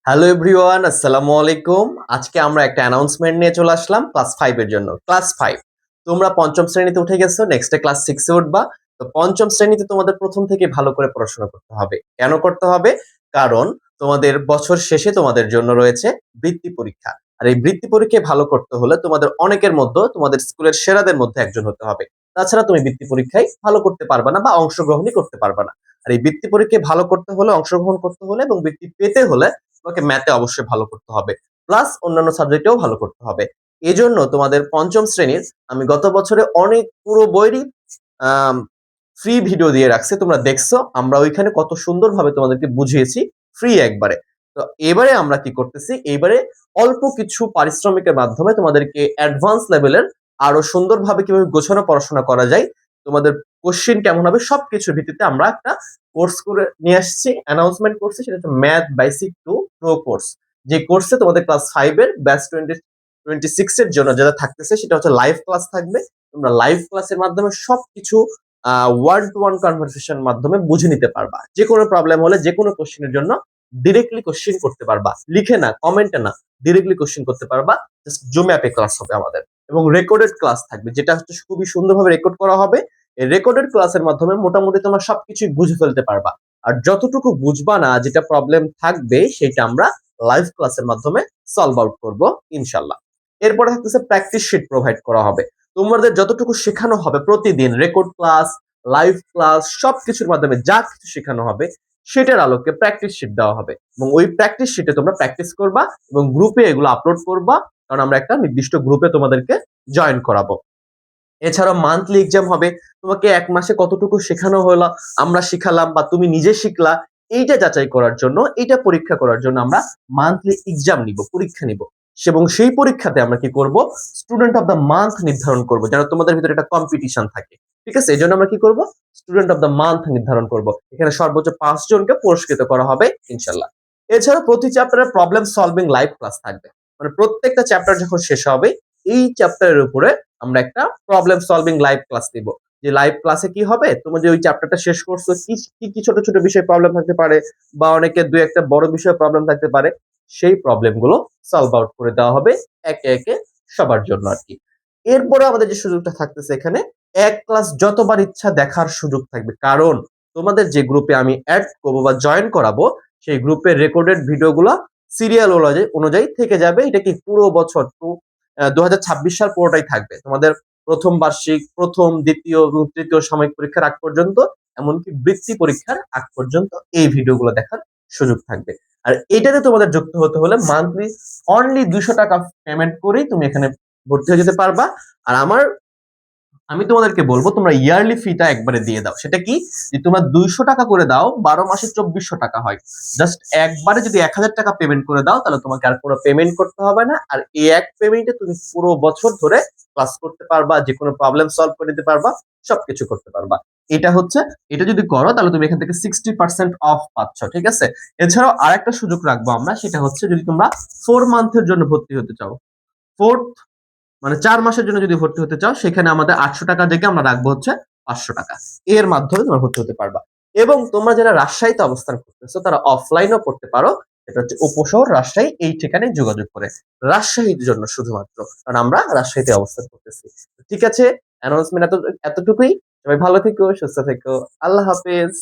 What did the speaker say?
Hello everyone, আসসালামু আলাইকুম। আজকে আমরা একটা অ্যানাউন্সমেন্ট নিয়ে চলে আসলাম ক্লাস 5 এর জন্য। ক্লাস 5 তোমরা পঞ্চম শ্রেণীতে উঠে গেছো, নেক্সটে ক্লাস 6 এ উঠবা। তো পঞ্চম শ্রেণীতে তোমাদের প্রথম থেকে ভালো করে পড়াশোনা করতে হবে। কেন করতে হবে? কারণ তোমাদের বছর শেষে তোমাদের জন্য রয়েছে বৃত্তি পরীক্ষা। আর এই বৃত্তি পরীক্ষায় ভালো করতে হলে তোমাদের অনেকের মধ্যে তোমাদের স্কুলের সেরাদের মধ্যে একজন হতে হবে। তাছাড়া তুমি বৃত্তি পরীক্ষায় ভালো করতে পারবা না বা অংশগ্রহণই করতে পারবা না। আর এই বৃত্তি পরীক্ষায় ভালো করতে হলে, অংশগ্রহণ করতে হলে এবং বৃত্তি পেতে হলে তোমাকে ম্যাথে অবশ্যই ভালো করতে হবে। প্লাস অন্যান্য সাবজেক্টেও ভালো করতে হবে। এজন্য তোমাদের পঞ্চম শ্রেণীর আমি গত বছরে অনেক পুরো বইরই আম ফ্রি ভিডিও দিয়ে রাখছি। তোমরা দেখছো। আমরা ওইখানে কত সুন্দরভাবে তোমাদেরকে বুঝিয়েছি ফ্রি একবারে। তো এবারে আমরা কি করতেছি? এবারে অল্প কিছু পারিশ্রমিকের মাধ্যমে তোমাদেরকে অ্যাডভান্স লেভেলের আরো সুন্দরভাবে কিভাবে গোছানো পড়াশোনা করা যায়, তোমাদের কোশ্চেন কেমন হবে সবকিছুর ভিত্তিতে আমরা একটা কোর্স করে নিয়ে আসছি, অ্যানাউন্সমেন্ট করছি। সেটা হচ্ছে math basic to pro course. যে কোর্সে তোমাদের ক্লাস 5 এর ব্যাচ 2026 এর জন্য যেটা থাকতেছে সেটা হচ্ছে লাইভ ক্লাস থাকবে। তোমরা লাইভ ক্লাসের মাধ্যমে সবকিছু ওয়ান টু ওয়ান কনভারসেশন মাধ্যমে বুঝে নিতে পারবা। যে কোনো প্রবলেম হলে যে কোনো কোশ্চেনের জন্য ডিরেক্টলি কোশ্চেন করতে পারবা। লিখে না, কমেন্টে না, ডিরেক্টলি কোশ্চেন করতে পারবা। জাস্ট জুম অ্যাপে ক্লাস হবে আমাদের এবং রেকর্ডেড ক্লাস থাকবে, যেটা হচ্ছে খুবই সুন্দরভাবে রেকর্ড করা হবে। এই রেকর্ডেড ক্লাসের মাধ্যমে মোটামুটি তোমরা সবকিছুই বুঝে ফেলতে পারবা। আর যতটুকু বুঝবা না, যেটা প্রবলেম থাকবে সেটা আমরা লাইভ ক্লাসের মাধ্যমে সলভ আউট করব ইনশাল্লাহ। এরপরে থাকতেছে প্র্যাকটিস শিট প্রোভাইড করা হবে। তোমাদের যতটুকু শেখানো হবে প্রতিদিন, রেকর্ড ক্লাস, লাইভ ক্লাস সবকিছুর মাধ্যমে যা কিছু শেখানো হবে সেটার আলোকে প্র্যাকটিস শিট দেওয়া হবে এবং ওই প্র্যাকটিস শিটে তোমরা প্র্যাকটিস করবা এবং গ্রুপে এগুলো আপলোড করবা। কারণ আমরা একটা নির্দিষ্ট গ্রুপে তোমাদেরকে জয়েন করাবো। এছাড়াও মান্থলি এক্সাম হবে। তোমাকে ১ মাসে কতটুকু শেখানো হলো, আমরা শিখালাম বা তুমি নিজে শিখলা, এইটা যাচাই করার জন্য, এইটা পরীক্ষা করার জন্য আমরা মান্থলি এক্সাম নিব, পরীক্ষা নিব। এবং সেই পরীক্ষাতে আমরা কি করব? স্টুডেন্ট অফ দ্য মান্থ নির্ধারণ করব, যেন তোমাদের ভিতরে একটা কম্পিটিশন থাকে। ঠিক আছে? এজন্য আমরা কি করব? স্টুডেন্ট অফ দ্য মান্থ নির্ধারণ করব। এখানে সর্বোচ্চ ৫ জনকে পুরস্কৃত করা হবে ইনশাআল্লাহ। এছাড়াও প্রতি চ্যাপ্টারে প্রবলেম সলভিং লাইভ ক্লাস থাকবে। মানে প্রত্যেকটা চ্যাপ্টার যখন শেষ হবে, এই চ্যাপ্টারের উপরে আমরা একটা প্রবলেম সলভিং লাইভ ক্লাস দিব। যে লাইভ ক্লাসে কি হবে? তুমি যে ওই চ্যাপ্টারটা শেষ করছো, কি ছোট, ছোট বিষয়ে প্রবলেম থাকতে পারে বা অনেকের ২-১ টা বড় বিষয়ে প্রবলেম থাকতে পারে। সেই প্রবলেম গুলো সলভ আউট করে দেওয়া হবে একে, একে সবার জন্য আরকি। এরপরে আমাদের যে সুযোগটা থাকতেছে এখানে, এক ক্লাস যতবার ইচ্ছা দেখার সুযোগ থাকবে। কারণ তোমাদের যে গ্রুপে আমি এড করব বা জয়েন করাবো, সেই গ্রুপের রেকর্ডেড ভিডিওগুলা সিরিয়াল অনুযায়ী থেকে যাবে। এটা কি পুরো বছর ২০২৬ সাল পুরোটাই থাকবে। তোমাদের ১ম বার্ষিক, ১ম, ২য় এবং ৩য় সাময়িক পরীক্ষার আগ পর্যন্ত, এমনকি বৃত্তি পরীক্ষার আগ পর্যন্ত এই ভিডিওগুলো দেখার সুযোগ থাকবে। আর এটাতে তোমাদের যুক্ত হতে হলে মান্থলি অনলি ৳২০০ পেমেন্ট করেই তুমি এখানে ভর্তি হয়ে যেতে পারবা। আর আমি তোমাদেরকে বলবো তোমরা ইয়ারলি ফিটা একবারে দিয়ে দাও। সেটা কি? যে তোমরা ৳২০০ করে দাও, ১২ মাসে ৳২৪০০ হয়। জাস্ট একবারে যদি ৳১,০০০ পেমেন্ট করে দাও, তাহলে তোমাকে আর কোনো পেমেন্ট করতে হবে না। আর এই এক পেমেন্টে তুমি পুরো বছর ধরে ক্লাস করতে পারবা, যেকোনো প্রবলেম সলভ করে নিতে পারবা, সবকিছু করতে পারবা। এটা যদি করো তাহলে তুমি এখান থেকে 60% অফ পাচ্ছ। ঠিক আছে? এছাড়াও আরেকটা সুযোগ রাখবো আমরা, সেটা হচ্ছে যদি তোমরা 4 মান্থের জন্য ভর্তি হতে চাও। 4 মানে ৪ মাসের জন্য যদি ভর্তি হতে চাও, সেখানে আমাদের ৳৮০০ থেকে আমরা রাখবো হচ্ছে ৳৫০০। এর মাধ্যমে তোমরা ভর্তি হতে পারবা। এবং তোমরা যারা রাজশাহীতে অবস্থান করতেছো তারা অফলাইনেও পড়তে পারো। এটা হচ্ছে উপশহর রাজশাহী, এই ঠিকানায় যোগাযোগ করে। রাজশাহীর জন্য শুধুমাত্র। কারণ আমরা রাজশাহীতে অবস্থান করতেছি। ঠিক আছে? অ্যানাউন্সমেন্ট এতটুকুই। সবাই ভালো থেকো, সুস্থ থেকো। আল্লাহ হাফেজ।